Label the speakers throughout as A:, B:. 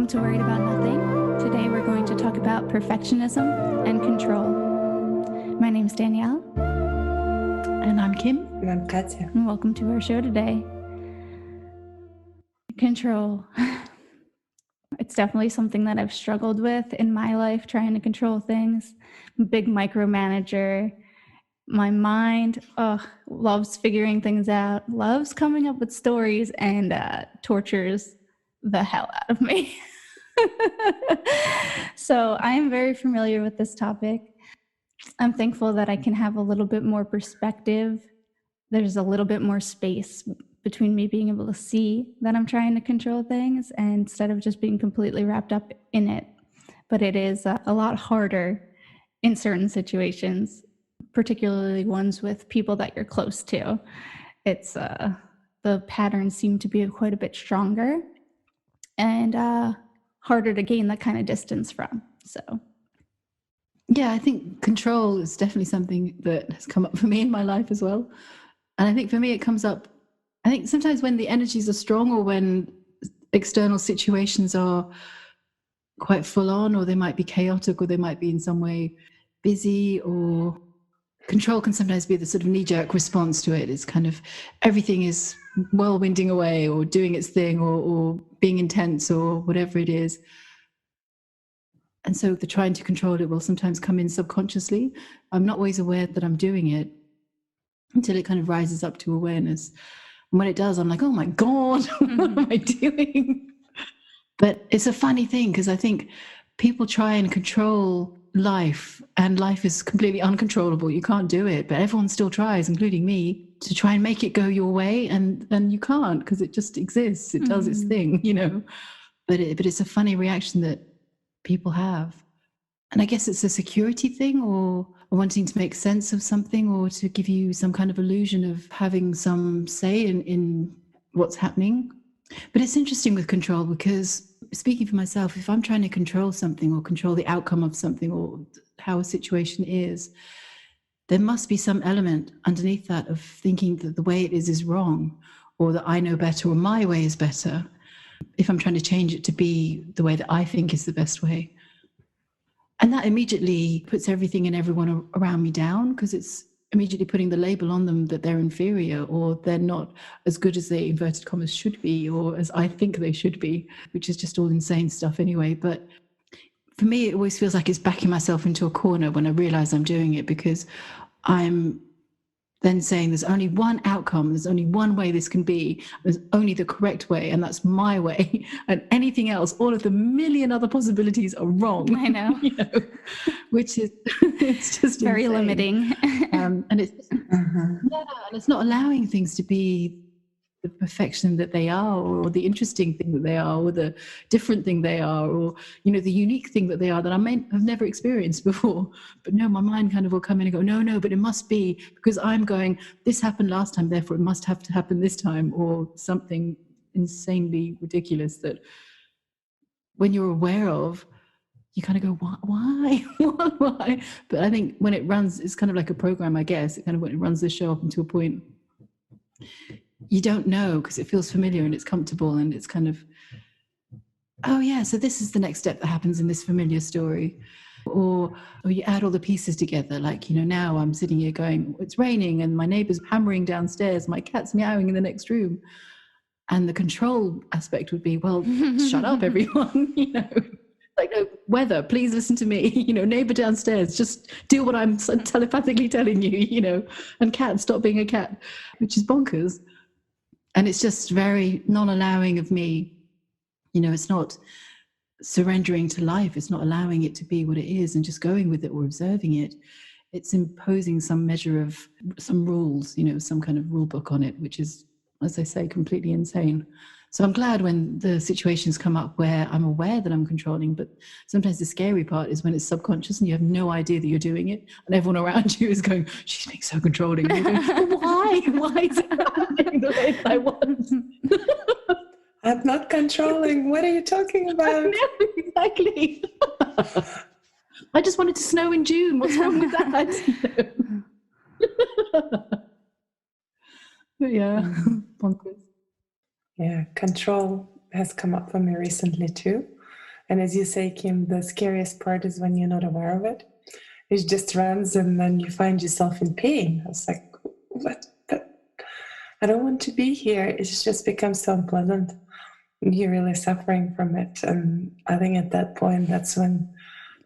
A: Welcome to Worried About Nothing. Today we're going to talk about perfectionism and control. My name's Danielle.
B: And I'm Kim.
C: And I'm Katya.
A: And welcome to our show today. Control. It's definitely something that I've struggled with in my life, trying to control things. I'm a big micromanager. My mind loves figuring things out, loves coming up with stories, and tortures the hell out of me. So I am very familiar with this topic. I'm thankful that I can have a little bit more perspective. There's a little bit more space between me being able to see that I'm trying to control things and instead of just being completely wrapped up in it. But it is a lot harder in certain situations, particularly ones with people that you're close to. It's the patterns seem to be quite a bit stronger and harder to gain that kind of distance from. So
B: yeah, I think control is definitely something that has come up for me in my life as well. And I think for me it comes up, I think sometimes when the energies are strong or when external situations are quite full on, or they might be chaotic, or they might be in some way busy, or control can sometimes be the sort of knee-jerk response to it. It's kind of everything is whirlwinding away or doing its thing or being intense or whatever it is. And so the trying to control it will sometimes come in subconsciously. I'm not always aware that I'm doing it until it kind of rises up to awareness. And when it does, I'm like, oh my God, what am I doing? But it's a funny thing because I think people try and control life, and life is completely uncontrollable. You can't do it, but everyone still tries, including me, to try and make it go your way, and then you can't because it just exists. It does its thing, you know. But it's a funny reaction that people have. And I guess it's a security thing, or wanting to make sense of something, or to give you some kind of illusion of having some say in what's happening. But it's interesting with control because, speaking for myself, if I'm trying to control something or control the outcome of something or how a situation is, there must be some element underneath that of thinking that the way it is wrong, or that I know better, or my way is better, if I'm trying to change it to be the way that I think is the best way. And that immediately puts everything and everyone around me down, because it's immediately putting the label on them that they're inferior, or they're not as good as they, inverted commas, should be, or as I think they should be, which is just all insane stuff anyway. But for me, it always feels like it's backing myself into a corner when I realize I'm doing it, because I'm then saying there's only one outcome, there's only one way this can be, there's only the correct way, and that's my way, and anything else, all of the million other possibilities are wrong.
A: I know,
B: you know, which is it's just
A: very
B: insane.
A: limiting.
B: And it's and it's not allowing things to be the perfection that they are, or the interesting thing that they are, or the different thing they are, or, you know, the unique thing that they are that I may have never experienced before. But no, my mind kind of will come in and go, no, but it must be because I'm going, this happened last time, therefore it must have to happen this time, or something insanely ridiculous that when you're aware of, you kind of go, why? Why? But I think when it runs, it's kind of like a program, I guess. It kind of, when it runs the show up into a point, you don't know, because it feels familiar and it's comfortable, and it's kind of, oh yeah, so this is the next step that happens in this familiar story. Or you add all the pieces together, like, you know, now I'm sitting here going, it's raining and my neighbour's hammering downstairs, my cat's meowing in the next room. And the control aspect would be, well, shut up, everyone, you know. Like, no, weather, please listen to me, you know, neighbour downstairs, just do what I'm telepathically telling you, you know, and cat, stop being a cat, which is bonkers. And it's just very non-allowing of me, you know, it's not surrendering to life, it's not allowing it to be what it is and just going with it or observing it. It's imposing some measure of some rules, you know, some kind of rule book on it, which is, as I say, completely insane. So I'm glad when the situations come up where I'm aware that I'm controlling, but sometimes the scary part is when it's subconscious and you have no idea that you're doing it, and everyone around you is going, she's being so controlling. And you're going, why? Why is it happening the way that I want?
C: I'm not controlling. What are you talking about?
B: No, exactly. I just wanted to snow in June. What's wrong with that? But yeah, bonkers.
C: Yeah, control has come up for me recently too. And as you say, Kim, the scariest part is when you're not aware of it. It just runs and then you find yourself in pain. I was like, what? I don't want to be here. It's just becomes so unpleasant. You're really suffering from it. And I think at that point, that's when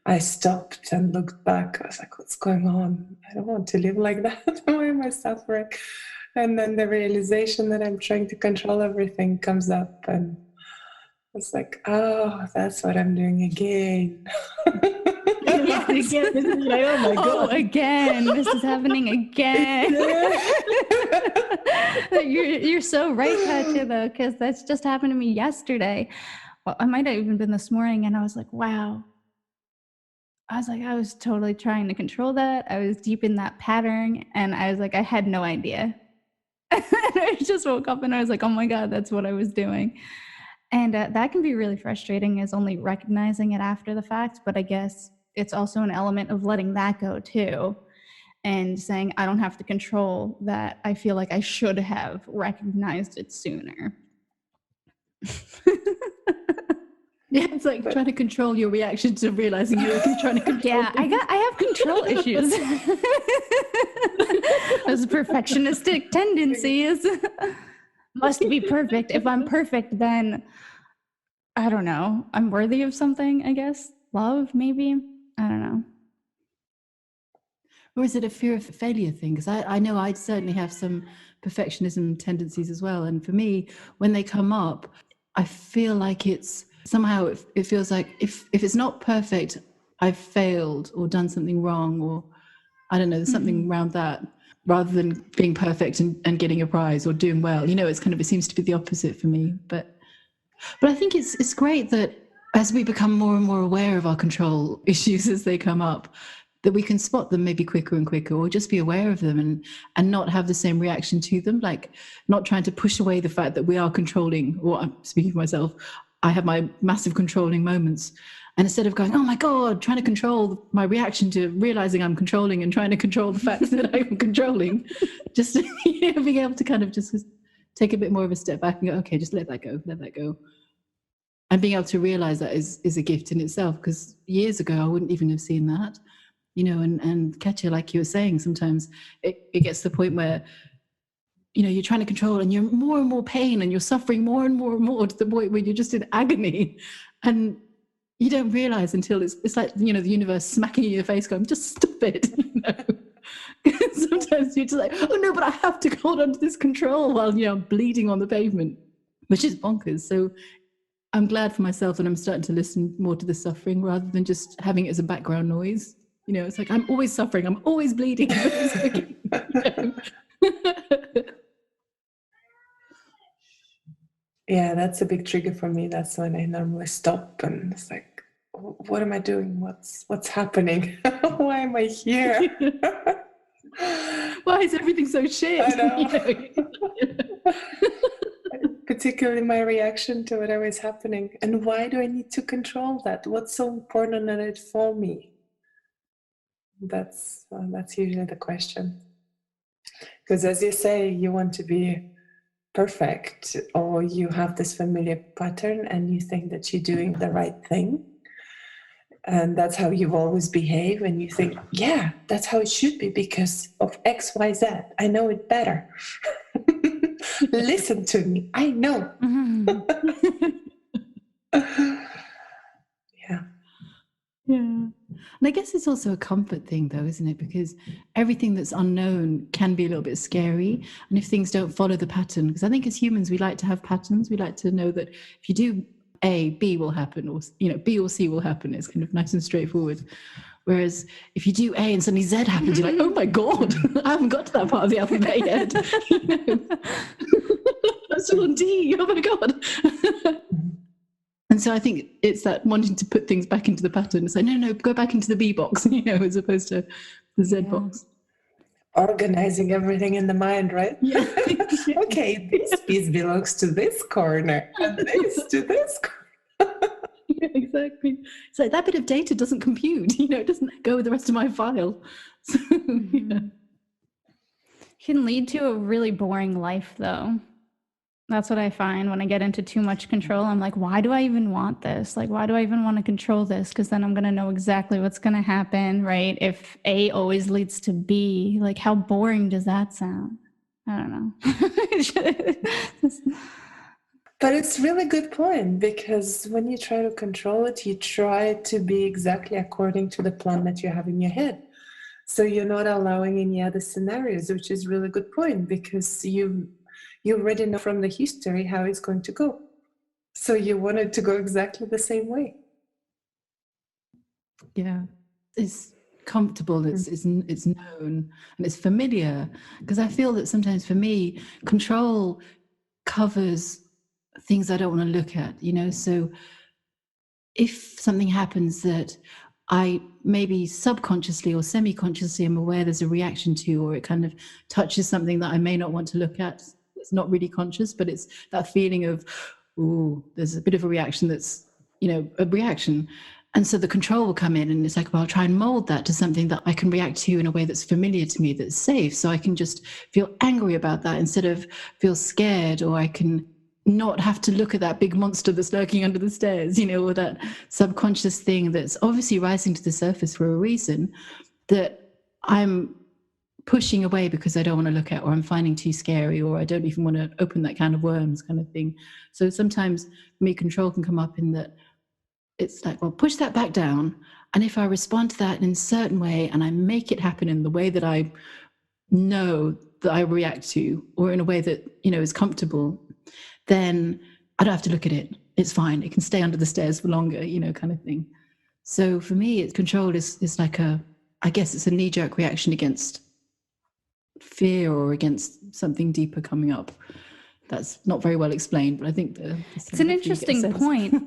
C: I stopped and looked back. I was like, what's going on? I don't want to live like that. Why am I suffering? And then the realization that I'm trying to control everything comes up. And it's like, oh, that's what I'm doing again.
B: Yes. Again, isn't it? Like, oh my
A: Oh,
B: God.
A: again, this is happening again. You're so right, Katya, though, because that's just happened to me yesterday. Well, I might have even been this morning, and I was like, wow. I was totally trying to control that. I was deep in that pattern, and I was like, I had no idea. And I just woke up and I was like, oh my God, that's what I was doing. And that can be really frustrating, is only recognizing it after the fact. But I guess it's also an element of letting that go too, and saying, I don't have to control that. I feel like I should have recognized it sooner.
B: Yeah, it's like trying to control your reaction to realizing you're trying to control.
A: Yeah, I have control issues. Those perfectionistic tendencies. Must be perfect. If I'm perfect, then I don't know. I'm worthy of something, I guess. Love, maybe. I don't know.
B: Or is it a fear of failure thing? Because I know I certainly have some perfectionism tendencies as well. And for me, when they come up, I feel like it's somehow it feels like if it's not perfect, I've failed or done something wrong, or I don't know, there's something around that, rather than being perfect and getting a prize or doing well. You know, it's kind of, it seems to be the opposite for me. But I think it's great that as we become more and more aware of our control issues as they come up, that we can spot them maybe quicker and quicker, or just be aware of them and not have the same reaction to them, like not trying to push away the fact that we are controlling, or I'm speaking for myself, I have my massive controlling moments. And instead of going, oh my God, trying to control my reaction to realizing I'm controlling and trying to control the fact that I'm controlling, just being able to kind of just take a bit more of a step back and go, okay, just let that go. And being able to realize that is a gift in itself, because years ago, I wouldn't even have seen that. You know, and Katya, like you were saying, sometimes it gets to the point where, you know, you're trying to control and you're more and more pain and you're suffering more and more and more, to the point where you're just in agony. And you don't realize until it's like, you know, the universe smacking you in your face going, just stop it. You know? Sometimes you're just like, oh no, but I have to hold on to this control while, you know, I'm bleeding on the pavement, which is bonkers. So I'm glad for myself that I'm starting to listen more to the suffering rather than just having it as a background noise. You know, it's like, I'm always suffering, I'm always bleeding.
C: Yeah, that's a big trigger for me. That's when I normally stop and it's like, what am I doing? What's happening? Why am I here?
B: Why is everything so shit?
C: I know.
B: You know?
C: Particularly my reaction to whatever is happening. And why do I need to control that? What's so important in it for me? That's usually the question. Because as you say, you want to be perfect, or you have this familiar pattern and you think that you're doing the right thing. And that's how you've always behaved. And you think, yeah, that's how it should be because of X, Y, Z. I know it better. Listen to me. I know. Yeah.
B: Yeah. And I guess it's also a comfort thing, though, isn't it? Because everything that's unknown can be a little bit scary. And if things don't follow the pattern, because I think as humans, we like to have patterns. We like to know that if you do A, B will happen, or, you know, B or C will happen. It's kind of nice and straightforward. Whereas if you do A and suddenly Z happens, you're like, oh my God, I haven't got to that part of the alphabet yet. You know? I'm still on D. Oh my God. And so I think it's that wanting to put things back into the pattern. It's like, no, go back into the B box, you know, as opposed to the Z box.
C: Organizing everything in the mind, right?
B: Yeah.
C: Okay, this piece belongs to this corner and this to this corner.
B: Yeah, exactly. It's like that bit of data doesn't compute, you know, it doesn't go with the rest of my file. So, yeah.
A: Can lead to a really boring life, though. That's what I find when I get into too much control. I'm like, why do I even want this? Like, why do I even want to control this? Because then I'm going to know exactly what's going to happen, right? If A always leads to B, like, how boring does that sound? I don't know.
C: But it's really good point, because when you try to control it, you try to be exactly according to the plan that you have in your head. So you're not allowing any other scenarios, which is really good point, because you already know from the history how it's going to go. So you want it to go exactly the same way.
B: Yeah, it's comfortable, it's known, and it's familiar. Because I feel that sometimes for me, control covers things I don't want to look at, you know. So if something happens that I maybe subconsciously or semi-consciously am aware there's a reaction to, or it kind of touches something that I may not want to look at, it's not really conscious, but it's that feeling of, oh, there's a bit of a reaction that's, you know, a reaction. And so the control will come in, and it's like, well, I'll try and mold that to something that I can react to in a way that's familiar to me, that's safe. So I can just feel angry about that instead of feel scared, or I can not have to look at that big monster that's lurking under the stairs, you know, or that subconscious thing that's obviously rising to the surface for a reason that I'm pushing away because I don't want to look at, or I'm finding too scary, or I don't even want to open that can of worms kind of thing. So sometimes me, control can come up in that it's like, well, push that back down. And if I respond to that in a certain way and I make it happen in the way that I know that I react to, or in a way that, you know, is comfortable, then I don't have to look at it. It's fine. It can stay under the stairs for longer, you know, kind of thing. So for me, it's control is like I guess it's a knee-jerk reaction against fear or against something deeper coming up. That's not very well explained, but I think
A: it's an interesting point.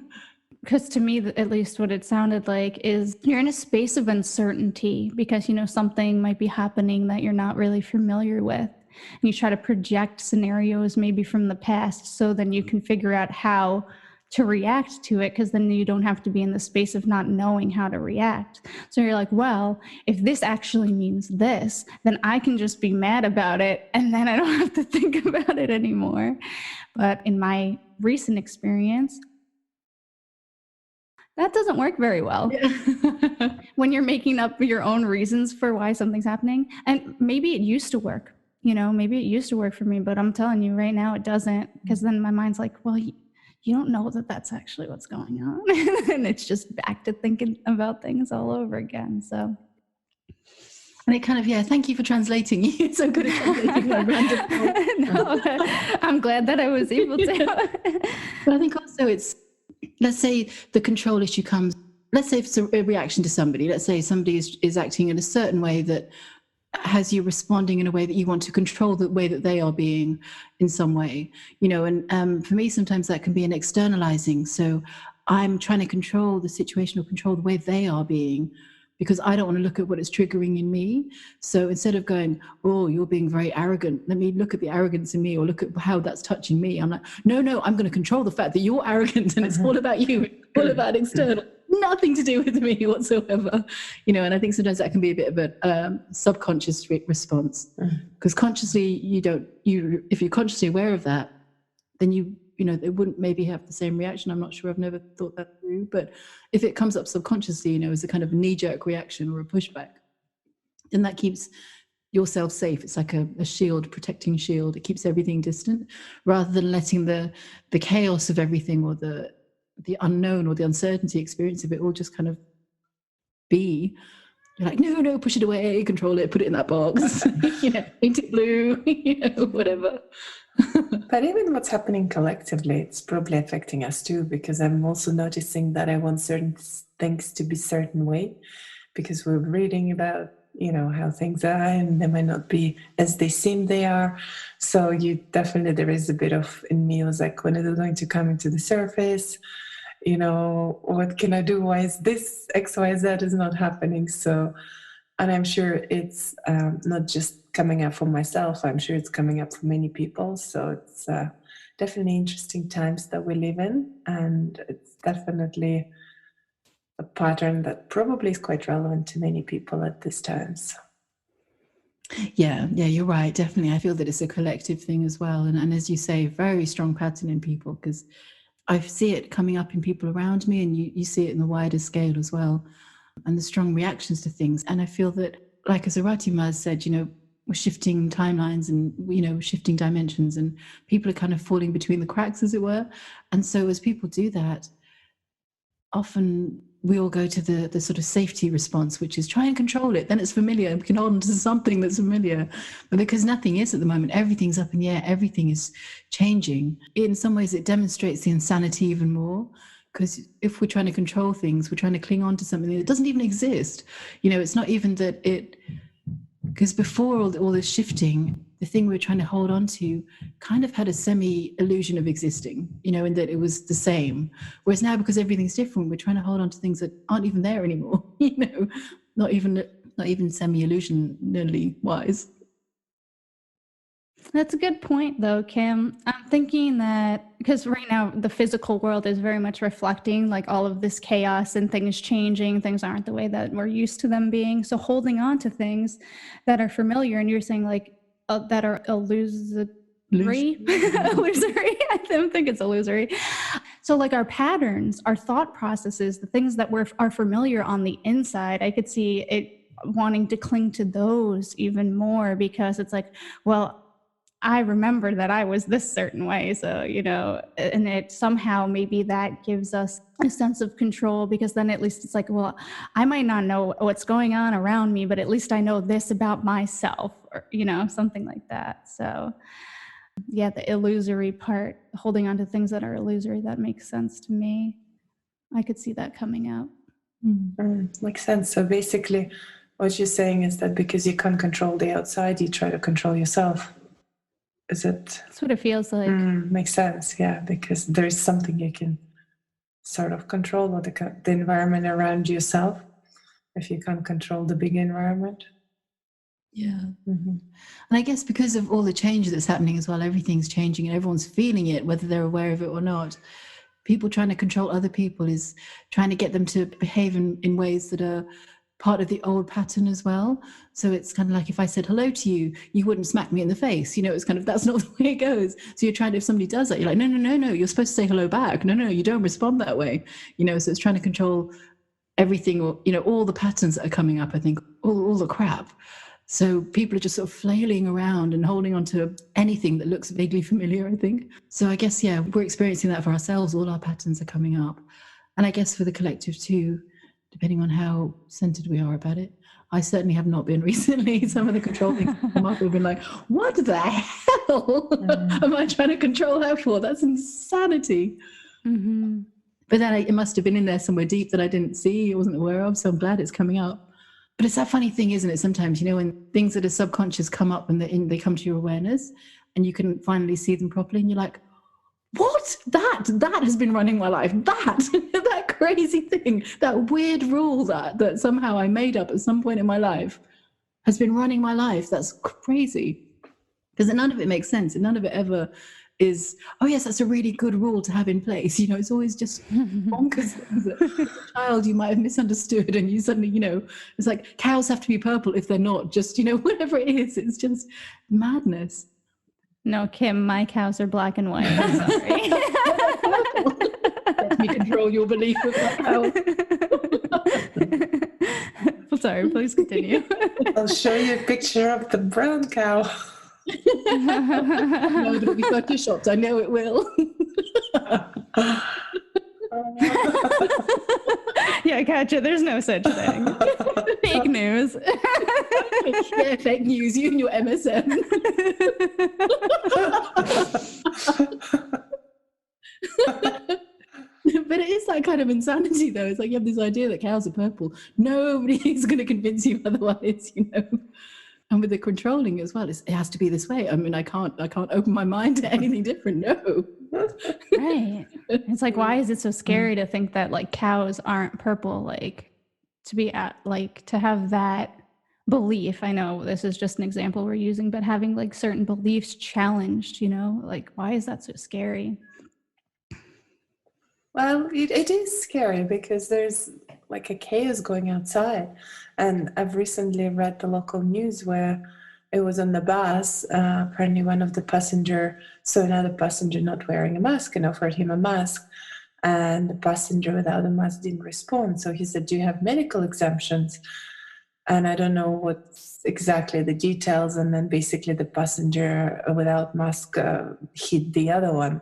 A: Because to me, at least what it sounded like is you're in a space of uncertainty because, you know, something might be happening that you're not really familiar with. And you try to project scenarios maybe from the past so then you can figure out how to react to it, because then you don't have to be in the space of not knowing how to react. So you're like, well, if this actually means this, then I can just be mad about it and then I don't have to think about it anymore. But in my recent experience, that doesn't work very well.
B: Yeah.
A: When you're making up your own reasons for why something's happening. And maybe it used to work, you know, maybe it used to work for me, but I'm telling you right now it doesn't, because then my mind's like, well, you don't know that that's actually what's going on. And it's just back to thinking about things all over again. So.
B: And it kind of, yeah, thank you for translating. You're so good at translating my random thoughts.
A: No, I'm glad that I was able to.
B: Yeah. But I think also it's, let's say the control issue comes, let's say it's a reaction to somebody. Let's say somebody is acting in a certain way that has you responding in a way that you want to control the way that they are being in some way, you know. And for me, sometimes that can be an externalizing. So I'm trying to control the situation or control the way they are being, because I don't want to look at what is triggering in me. So instead of going, oh, you're being very arrogant, let me look at the arrogance in me, or look at how that's touching me. I'm like, no, I'm going to control the fact that you're arrogant and it's all about you, it's all about external, nothing to do with me whatsoever. You know, and I think sometimes that can be a bit of a subconscious response, because consciously if you're consciously aware of that, then you know, they wouldn't maybe have the same reaction. I'm not sure, I've never thought that through. But if it comes up subconsciously, you know, as a kind of knee-jerk reaction or a pushback, then that keeps yourself safe. It's like a shield, protecting shield. It keeps everything distant, rather than letting the chaos of everything, or the unknown, or the uncertainty experience of it all just kind of be. You're like, no, push it away, control it, put it in that box, you know, paint it blue, you know, whatever.
C: But even what's happening collectively, it's probably affecting us too, because I'm also noticing that I want certain things to be certain way, because we're reading about, you know, how things are and they might not be as they seem they are. So there is a bit of, in me, was like, when is it going to come into the surface? You know, what can I do? Why is this XYZ is not happening? So, and I'm sure it's not just coming up for myself. I'm sure it's coming up for many people. So it's definitely interesting times that we live in, and it's definitely a pattern that probably is quite relevant to many people at this times.
B: Yeah, you're right. Definitely. I feel that it's a collective thing as well. And as you say, very strong pattern in people, because I see it coming up in people around me, and you see it in the wider scale as well, and the strong reactions to things. And I feel that, like as Arati Maz said, we're shifting timelines and, shifting dimensions, and people are kind of falling between the cracks, as it were. And so as people do that, often we all go to the sort of safety response, which is try and control it. Then it's familiar, and we can hold on to something that's familiar. But because nothing is at the moment, everything's up in the air, everything is changing. In some ways, it demonstrates the insanity even more. Because if we're trying to control things, we're trying to cling on to something that doesn't even exist. It's not even that it. Because before all this shifting, the thing we were trying to hold on to kind of had a semi-illusion of existing, in that it was the same. Whereas now, because everything's different, we're trying to hold on to things that aren't even there anymore, not even semi-illusionally wise.
A: That's a good point, though, Kim. I'm thinking that because right now the physical world is very much reflecting like all of this chaos and things changing. Things aren't the way that we're used to them being. So holding on to things that are familiar, and you're saying like that are illusory. Illusory. I don't think it's illusory. So like our patterns, our thought processes, the things that are familiar on the inside, I could see it wanting to cling to those even more, because it's like, well, I remember that I was this certain way. So, and it somehow maybe that gives us a sense of control, because then at least it's like, well, I might not know what's going on around me, but at least I know this about myself, or, something like that. So, yeah, the illusory part, holding on to things that are illusory, that makes sense to me. I could see that coming up.
C: Makes sense. So basically, what you're saying is that because you can't control the outside, you try to control yourself. Is it?
A: That's what it feels like.
C: Makes sense, yeah, because there is something you can sort of control, what the environment around yourself, if you can't control the big environment.
B: Yeah. And I guess because of all the change that's happening as well, everything's changing and everyone's feeling it, whether they're aware of it or not. People trying to control other people is trying to get them to behave in ways that are part of the old pattern as well. So it's kind of like, if I said hello to you, you wouldn't smack me in the face. It's kind of, that's not the way it goes. So you're trying to, if somebody does that, you're like, no, you're supposed to say hello back. No, you don't respond that way. So it's trying to control everything, or, all the patterns that are coming up, I think, all the crap. So people are just sort of flailing around and holding on to anything that looks vaguely familiar, I think. So I guess, yeah, we're experiencing that for ourselves. All our patterns are coming up. And I guess for the collective too, depending on how centered we are about it. I certainly have not been recently. Some of the control things come up, we've been like, what the hell am I trying to control her for? That's insanity. But then it must have been in there somewhere deep that I didn't see, I wasn't aware of. So I'm glad it's coming up. But it's that funny thing, isn't it? Sometimes, when things that are subconscious come up and they come to your awareness and you can finally see them properly, and you're like, what? That has been running my life. That crazy thing, that weird rule that somehow I made up at some point in my life has been running my life. That's crazy. Because none of it makes sense. And none of it ever is, oh yes, that's a really good rule to have in place. It's always just bonkers things that as a child you might have misunderstood, and you suddenly, it's like cows have to be purple if they're not, just, whatever it is, it's just madness.
A: No, Kim, my cows are black and white. I'm sorry.
B: Let me control your belief with that cow.
A: Sorry, please continue.
C: I'll show you a picture of the brown cow.
B: No, but it'll be photoshopped. I know it will.
A: Yeah, Katya, there's no such thing. Fake news.
B: Yeah, fake news. You and your MSM. But it is that kind of insanity, though. It's like you have this idea that cows are purple. Nobody's going to convince you otherwise, And with the controlling as well, it has to be this way. I mean, I can't open my mind to anything different. No.
A: Right. It's like, why is it so scary to think that like cows aren't purple? Like to be to have that belief. I know this is just an example we're using, but having like certain beliefs challenged, like why is that so scary?
C: Well, it is scary because there's like a chaos going outside. And I've recently read the local news where it was on the bus. Apparently one of the passenger saw another passenger not wearing a mask and offered him a mask. And the passenger without a mask didn't respond. So he said, do you have medical exemptions? And I don't know what's exactly the details. And then basically the passenger without mask hit the other one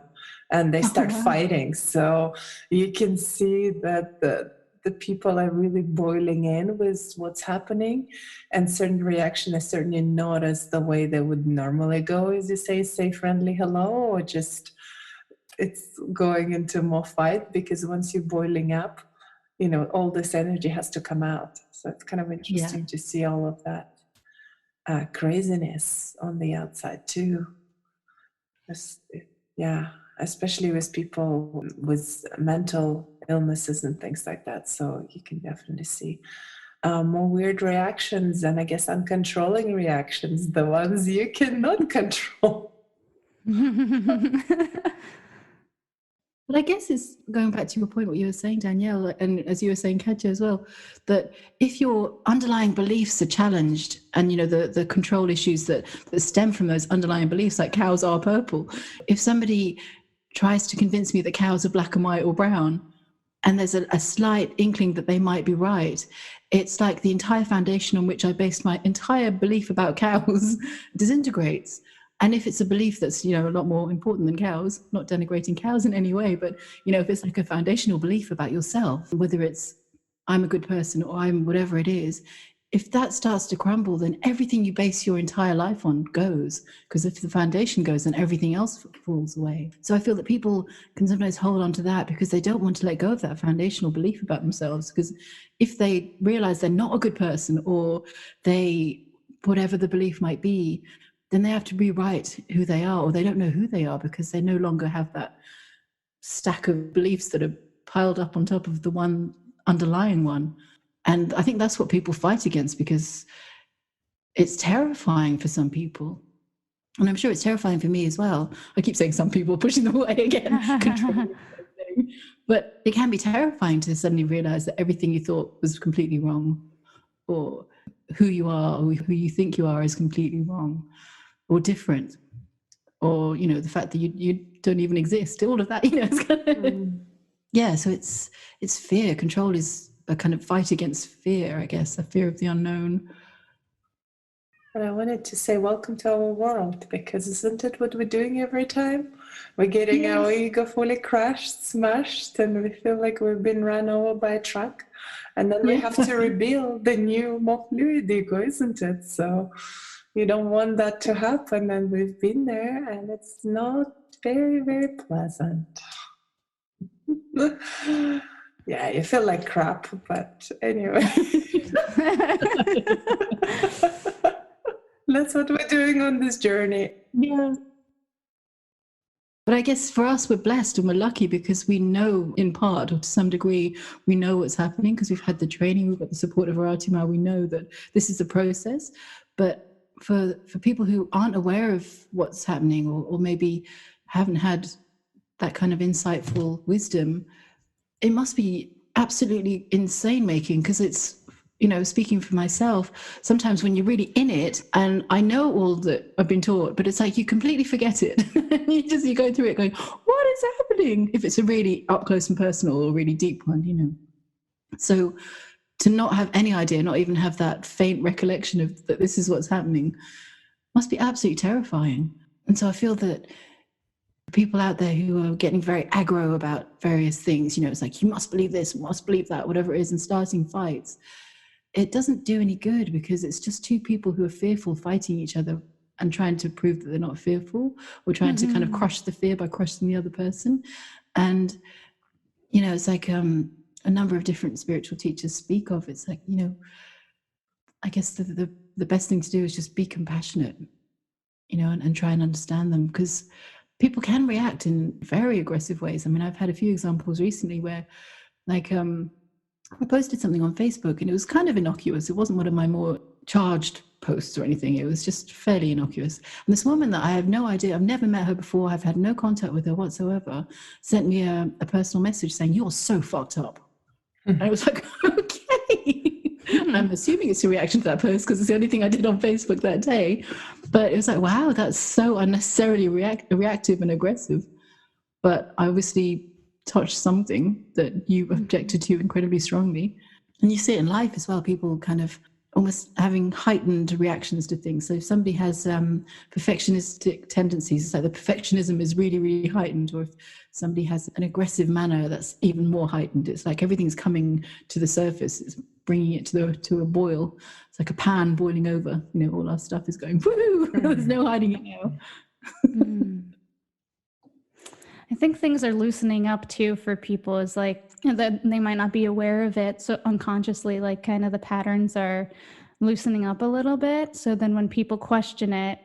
C: and they start fighting. So you can see that the people are really boiling in with what's happening, and certain reaction is certainly not as the way they would normally go, as you say friendly hello, or just it's going into more fight, because once you're boiling up, all this energy has to come out. So it's kind of interesting to see all of that craziness on the outside too. Especially with people with mental illnesses and things like that. So you can definitely see more weird reactions, and I guess uncontrolling reactions, the ones you cannot control.
B: But I guess it's going back to your point, what you were saying, Danielle, and as you were saying, Katya, as well, that if your underlying beliefs are challenged, and the control issues that stem from those underlying beliefs, like cows are purple, if somebody tries to convince me that cows are black and white or brown, and there's a slight inkling that they might be right, it's like the entire foundation on which I based my entire belief about cows disintegrates. And if it's a belief that's, a lot more important than cows, not denigrating cows in any way, but, if it's like a foundational belief about yourself, whether it's I'm a good person or I'm whatever it is, if that starts to crumble, then everything you base your entire life on goes. Because if the foundation goes, then everything else falls away. So I feel that people can sometimes hold on to that because they don't want to let go of that foundational belief about themselves. Because if they realize they're not a good person, or they, whatever the belief might be, then they have to rewrite who they are, or they don't know who they are because they no longer have that stack of beliefs that are piled up on top of the one underlying one. And I think that's what people fight against, because it's terrifying for some people. And I'm sure it's terrifying for me as well. I keep saying some people, pushing them away again, controlling everything. But it can be terrifying to suddenly realize that everything you thought was completely wrong, or who you are or who you think you are is completely wrong or different, or the fact that you don't even exist, all of that, it's kind of, so it's fear. Control is a kind of fight against fear, I guess, a fear of the unknown.
C: And I wanted to say welcome to our world, because isn't it what we're doing every time? We're getting our ego fully crushed, smashed, and we feel like we've been run over by a truck. And then we have to rebuild the new, more fluid ego, isn't it? So you don't want that to happen. And we've been there, and it's not very, very pleasant. Yeah, you feel like crap, but anyway. That's what we're doing on this journey.
B: Yeah. But I guess for us, we're blessed and we're lucky because we know, in part or to some degree, we know what's happening because we've had the training, we've got the support of our Atima, we know that this is a process. But for people who aren't aware of what's happening, or maybe haven't had that kind of insightful wisdom, it must be absolutely insane making, because it's, speaking for myself, sometimes when you're really in it, and I know all that I've been taught, but it's like you completely forget it. you go through it going, what is happening? If it's a really up close and personal or really deep one, So to not have any idea, not even have that faint recollection of that this is what's happening, must be absolutely terrifying. And so I feel that people out there who are getting very aggro about various things, it's like, you must believe this, must believe that, whatever it is, and starting fights, it doesn't do any good, because it's just two people who are fearful fighting each other and trying to prove that they're not fearful, or trying to kind of crush the fear by crushing the other person. And, it's like a number of different spiritual teachers speak of. It's like, I guess the best thing to do is just be compassionate, and try and understand them, because people can react in very aggressive ways. I mean, I've had a few examples recently where, like, I posted something on Facebook and it was kind of innocuous. It wasn't one of my more charged posts or anything. It was just fairly innocuous. And this woman that I have no idea, I've never met her before, I've had no contact with her whatsoever, sent me a personal message saying, "You're so fucked up." And I was like, okay. mean, I'm assuming it's a reaction to that post because it's the only thing I did on Facebook that day. But it was like, wow, that's so unnecessarily reactive and aggressive. But I obviously touched something that you objected to incredibly strongly. And you see it in life as well, people kind of almost having heightened reactions to things. So if somebody has perfectionistic tendencies, it's like the perfectionism is really, really heightened. Or if somebody has an aggressive manner, that's even more heightened. It's like everything's coming to the surface. It's bringing it to a boil. It's like a pan boiling over. You know, all our stuff is going, woo! There's no hiding it now.
A: I think things are loosening up too for people, is like that they might not be aware of it. So unconsciously, like kind of the patterns are loosening up a little bit. So then when people question it,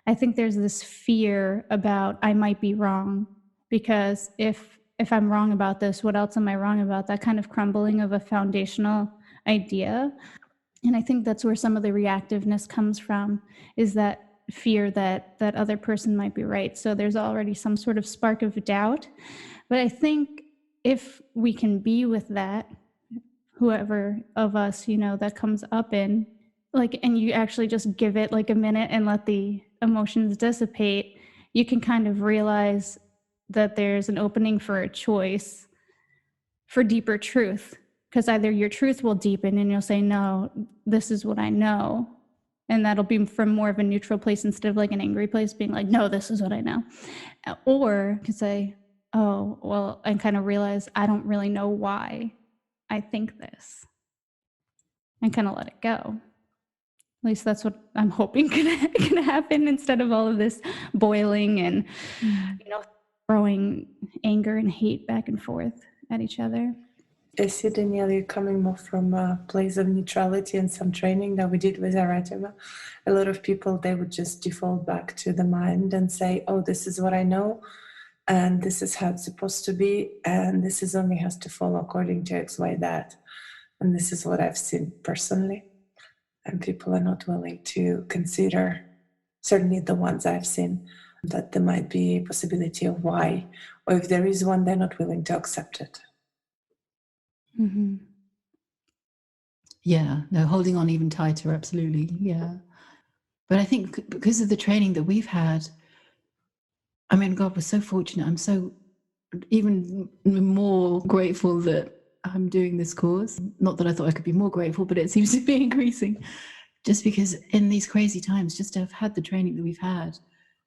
A: I think there's this fear about I might be wrong, because if I'm wrong about this, what else am I wrong about? That kind of crumbling of a foundational idea. And I think that's where some of the reactiveness comes from, is that fear that that other person might be right. So there's already some sort of spark of doubt. But I think if we can be with that, whoever of us, you know, that comes up in, like, and you actually just give it like a minute and let the emotions dissipate, you can kind of realize that there's an opening for a choice for deeper truth. Because either your truth will deepen and you'll say, no, this is what I know. And that'll be from more of a neutral place instead of like an angry place being like, no, this is what I know. Or you can say, oh, well, and kind of realize I don't really know why I think this, and kind of let it go. At least that's what I'm hoping can happen, instead of all of this boiling and, you know, throwing anger and hate back and forth at each other.
C: I see, Danielle, you're coming more from a place of neutrality, and some training that we did with Aratima. A lot of people, they would just default back to the mind and say, oh, this is what I know, and this is how it's supposed to be, and this is only has to follow according to X, Y, that. And this is what I've seen personally. And people are not willing to consider, certainly the ones I've seen, that there might be a possibility of why, or if there is one, they're not willing to accept it.
A: Mm-hmm.
B: Yeah, no, holding on even tighter, absolutely. Yeah. But I think because of the training that we've had, I mean, God, we're so fortunate. I'm so even more grateful that I'm doing this course. Not that I thought I could be more grateful, but it seems to be increasing. Just because in these crazy times, just to have had the training that we've had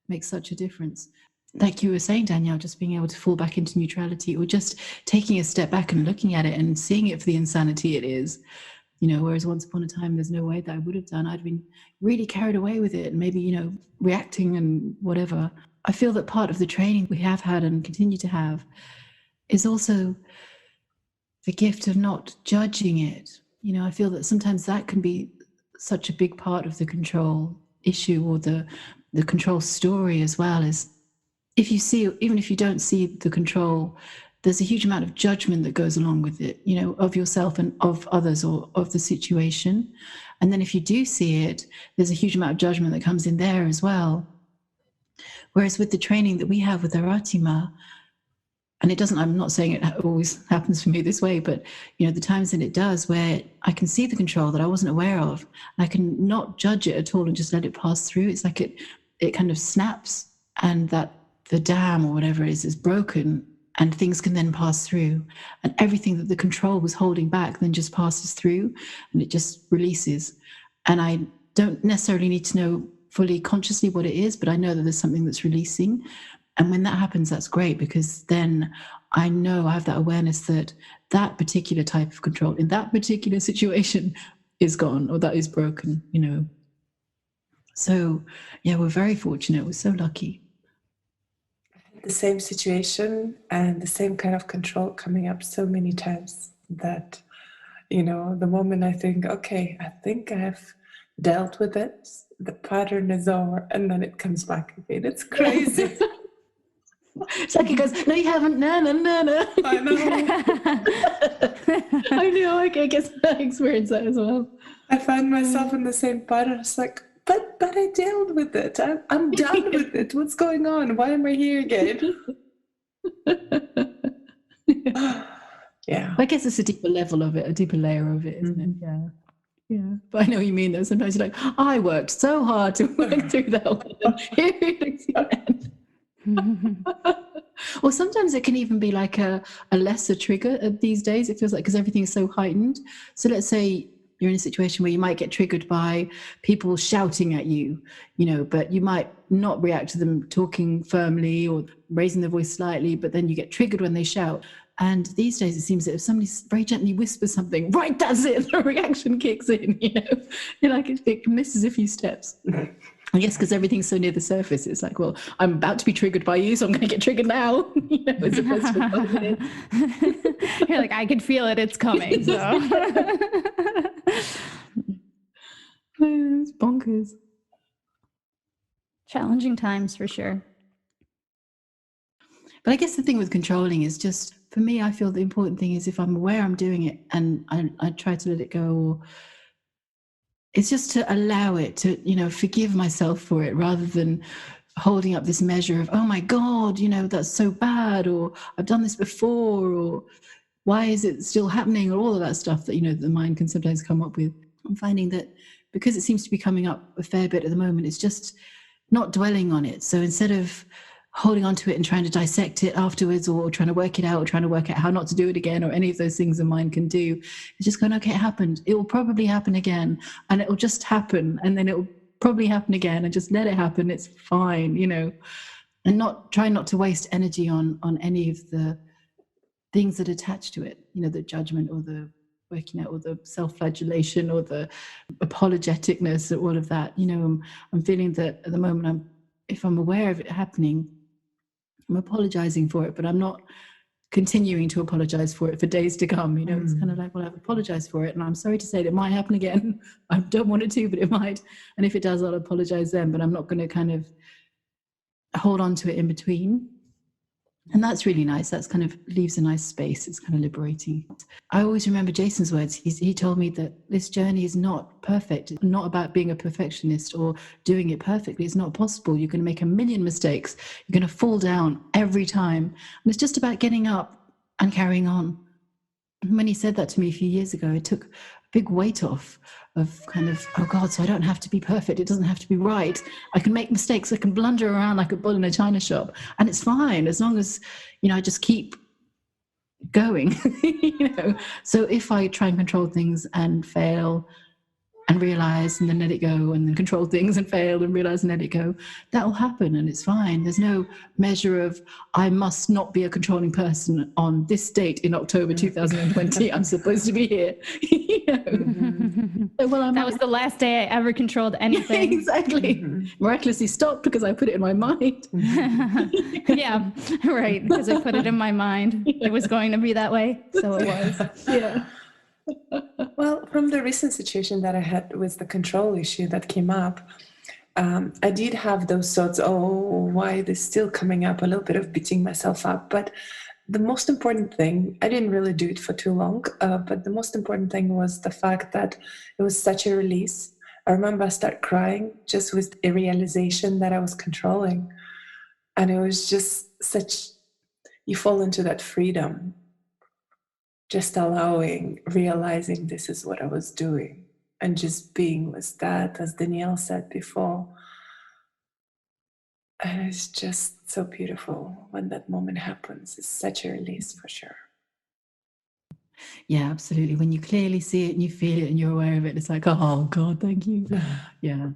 B: makes such a difference. Like you were saying, Danielle, just being able to fall back into neutrality, or just taking a step back and looking at it and seeing it for the insanity it is. You know, whereas once upon a time, there's no way that I would have done. I'd been really carried away with it and maybe, you know, reacting and whatever. I feel that part of the training we have had and continue to have is also the gift of not judging it. You know, I feel that sometimes that can be such a big part of the control issue, or the control story as well. Is if you see, even if you don't see the control, there's a huge amount of judgment that goes along with it, you know, of yourself and of others, or of the situation. And then if you do see it, there's a huge amount of judgment that comes in there as well. Whereas with the training that we have with Aratima, and it doesn't, I'm not saying it always happens for me this way, but, you know, the times that it does, where I can see the control that I wasn't aware of, I can not judge it at all and just let it pass through. It's like it kind of snaps, and that the dam or whatever it is broken, and things can then pass through, and everything that the control was holding back then just passes through, and it just releases. And I don't necessarily need to know fully consciously what it is, but I know that there's something that's releasing. And when that happens, that's great, because then I know I have that awareness that that particular type of control in that particular situation is gone, or that is broken, you know. So yeah, we're very fortunate. We're so lucky.
C: The same situation and the same kind of control coming up so many times that, you know, the moment I think, okay, I think I've dealt with it, the pattern is over, and then it comes back again. It's crazy.
B: It's like it goes, no, you haven't. No.
C: I know.
B: I know. I guess I experience that as well.
C: I find myself in the same pattern. It's like, but I dealt with it. I'm done with it. What's going on? Why am I here again?
B: Yeah.
C: Yeah.
B: I guess it's a deeper level of it, a deeper layer of it, isn't it? Yeah. Yeah, but I know what you mean though. Sometimes you're like, I worked so hard to work through that one. Here it is again. Or sometimes it can even be like a lesser trigger these days. It feels like, because everything's so heightened. So let's say you're in a situation where you might get triggered by people shouting at you, but you might not react to them talking firmly or raising their voice slightly, but then you get triggered when they shout. And these days it seems that if somebody very gently whispers something, right, that's it, the reaction kicks in, You're like, it misses a few steps. I guess because everything's so near the surface, it's like, well, I'm about to be triggered by you, so I'm going to get triggered now. As opposed to
A: You're like, I can feel it, it's coming. So
B: it's bonkers.
A: Challenging times for sure.
B: But I guess the thing with controlling is just, for me, I feel the important thing is if I'm aware I'm doing it and I try to let it go, or it's just to allow it to, forgive myself for it, rather than holding up this measure of, oh my God, that's so bad, or I've done this before, or why is it still happening, or all of that stuff that, the mind can sometimes come up with. I'm finding that because it seems to be coming up a fair bit at the moment, it's just not dwelling on it. So instead of holding on to it and trying to dissect it afterwards, or trying to work it out, or trying to work out how not to do it again, or any of those things the mind can do, it's just going, okay, it happened. It will probably happen again, and it will just happen, and then it will probably happen again, and just let it happen. It's fine, and try not to waste energy on any of the things that attach to it, the judgment, or the working out, or the self-flagellation, or the apologeticness, or all of that. I'm feeling that at the moment, if I'm aware of it happening, I'm apologizing for it, but I'm not continuing to apologize for it for days to come. It's kind of like, well, I've apologized for it, and I'm sorry to say that it might happen again. I don't want it to, but it might. And if it does, I'll apologize then, but I'm not going to kind of hold on to it in between. And that's really nice. That's kind of leaves a nice space. It's kind of liberating. I always remember Jason's words. He told me that this journey is not perfect. It's not about being a perfectionist or doing it perfectly. It's not possible. You're going to make a million mistakes. You're going to fall down every time. And it's just about getting up and carrying on. And when he said that to me a few years ago, it took a big weight off of kind of, oh God, so I don't have to be perfect. It doesn't have to be right. I can make mistakes. I can blunder around like a bull in a china shop, and it's fine as long as, I just keep going. So if I try and control things and fail and realize and then let it go, and then control things and fail and realize and let it go, that will happen, and it's fine. There's no measure of, I must not be a controlling person on this date in October 2020. I'm supposed to be here. Well,
A: that was the last day I ever controlled anything.
B: Exactly. Miraculously stopped because I put it in my mind.
A: Yeah, right, because I put it in my mind. It was going to be that way, so it was.
B: Yeah.
C: Well, from the recent situation that I had with the control issue that came up, I did have those thoughts, oh, why is this still coming up? A little bit of beating myself up. But the most important thing, I didn't really do it for too long, but the most important thing was the fact that it was such a release. I remember I started crying just with a realization that I was controlling. And it was just such, you fall into that freedom. Just realizing this is what I was doing, and just being with that, as Danielle said before. And it's just so beautiful when that moment happens. It's such a release for sure.
B: Yeah, absolutely. When you clearly see it and you feel it and you're aware of it, it's like, oh God, thank you. Yeah.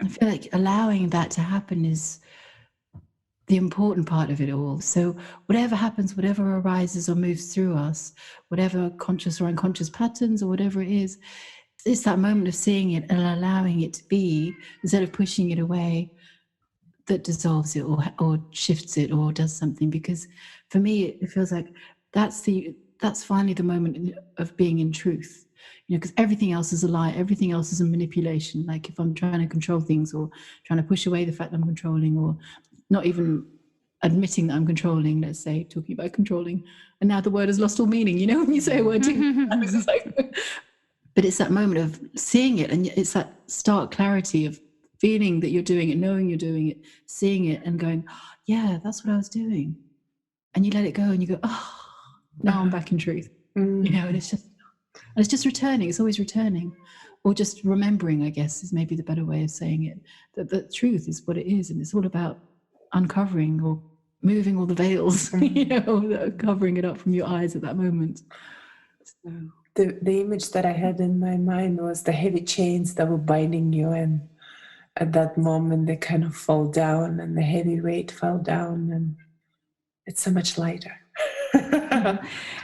B: I feel like allowing that to happen is the important part of it all. So whatever happens, whatever arises or moves through us, whatever conscious or unconscious patterns or whatever it is, it's that moment of seeing it and allowing it to be, instead of pushing it away, that dissolves it or shifts it or does something. Because for me, it feels like that's finally the moment of being in truth. Because everything else is a lie, everything else is a manipulation. Like if I'm trying to control things or trying to push away the fact that I'm controlling, or not even admitting that I'm controlling, let's say, talking about controlling, and now the word has lost all meaning, when you say a word too. But it's that moment of seeing it, and it's that stark clarity of feeling that you're doing it, knowing you're doing it, seeing it and going, yeah, that's what I was doing. And you let it go and you go, oh, now I'm back in truth. And it's just, And it's just returning. It's always returning. Or just remembering, I guess, is maybe the better way of saying it. That the truth is what it is. And it's all about uncovering or moving all the veils, that are covering it up from your eyes at that moment. So.
C: The image that I had in my mind was the heavy chains that were binding you, and at that moment they kind of fall down, and the heavy weight fell down, and it's so much lighter.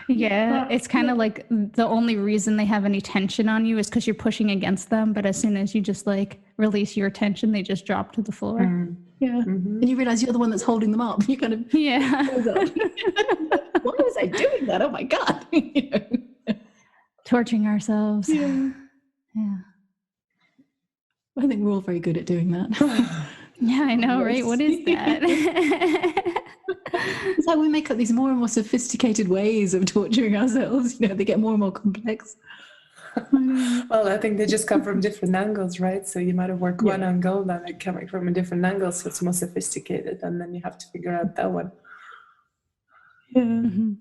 A: Yeah, it's kind of like the only reason they have any tension on you is because you're pushing against them, but as soon as you just like release your tension, they just drop to the floor.
B: Yeah. And you realize you're the one that's holding them up. You kind of
A: Yeah.
B: Why was I doing that? Oh my God.
A: Torturing ourselves.
B: Yeah. I think we're all very good at doing that.
A: Yeah, I know, right? What is that?
B: It's like we make up these more and more sophisticated ways of torturing ourselves. They get more and more complex.
C: Well, I think they just come from different angles, right? So you might have worked one angle, then it coming from a different angle, so it's more sophisticated, and then you have to figure out that one.
B: Yeah. Mm-hmm.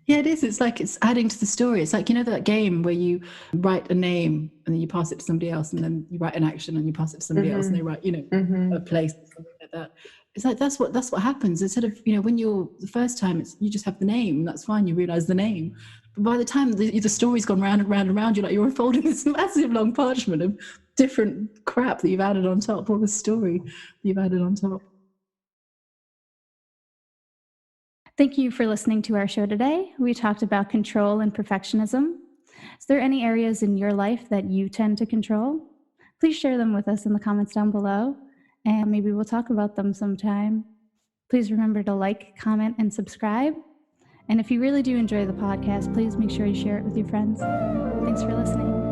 B: Yeah, it is. It's like it's adding to the story. It's like, that game where you write a name and then you pass it to somebody else, and then you write an action and you pass it to somebody else, and they write, a place or something like that. It's like that's what happens. Instead of, when you're the first time, you just have the name. That's fine. You realize the name. But by the time the story's gone round and round and round, you're unfolding this massive long parchment of different crap that you've added on top, or the story you've added on top.
A: Thank you for listening to our show today. We talked about control and perfectionism. Is there any areas in your life that you tend to control? Please share them with us in the comments down below, and maybe we'll talk about them sometime. Please remember to like, comment, and subscribe. And if you really do enjoy the podcast, please make sure you share it with your friends. Thanks for listening.